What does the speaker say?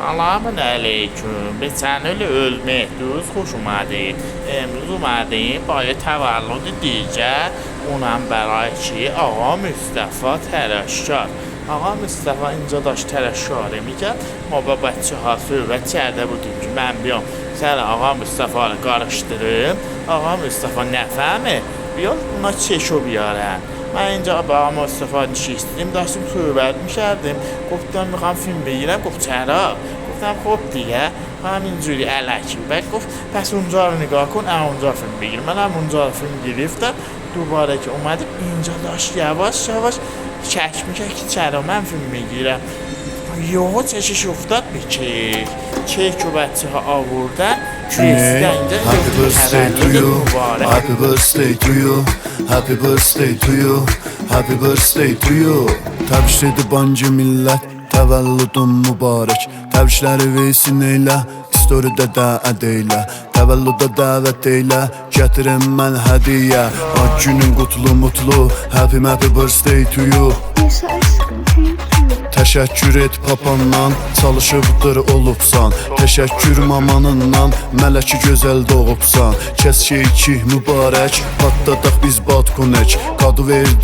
Salamün aleyküm. Geçen öyle ölməkdiniz, xoş omadınız. Emruz omadınız, baya təvəllüdü digər. Ondan bəray ki, Ağa Mustafa Tərəşkar. Ağa Mustafa İncədaş Tərəşkar emikən, baba bəhçəha söhbət çərdə budur ki, mən biyam, sən Ağa Mustafa ilə qarışdırım. Ağa Mustafa nəfəmi? Biyam, buna çeşo biyarəm. Mən incə Ağa Mustafanı şişdim, daşım söhbət müşərdim. Qofdan mıxam film beyirəm, qof çərə. Qofdan xop diyə, həmincüri ələkib. Bək qof, pəs oncar nigah kon, oncar film beyirəm. Mən oncar film girifdə, dubara ki, omadım, İncədaş yavaş çəkmişək ki, çərə mən film beyirəm. Yox, çəkiş uftad bir keyif. Keyif köbətçiha avurdan, küyesidən incə Happy birthday to you, happy birthday to you, happy birthday to you, happy birthday to you. Təbrik edir bancı millət, təvəllüdün mübarək. Təbrikləri versin eylə, storydə dəət eylə. Təvəllüdə dəvət eylə, gətirim mən hədiyə. Ad günün qutlu mutlu, happy birthday to you. Təşəkkür et papandan, çalışıbdır olubsan. Təşəkkür mamanından, mələki gözəl doğubsan. Kəs keyki mübarək, patladaq biz batkunək. Qadı verdi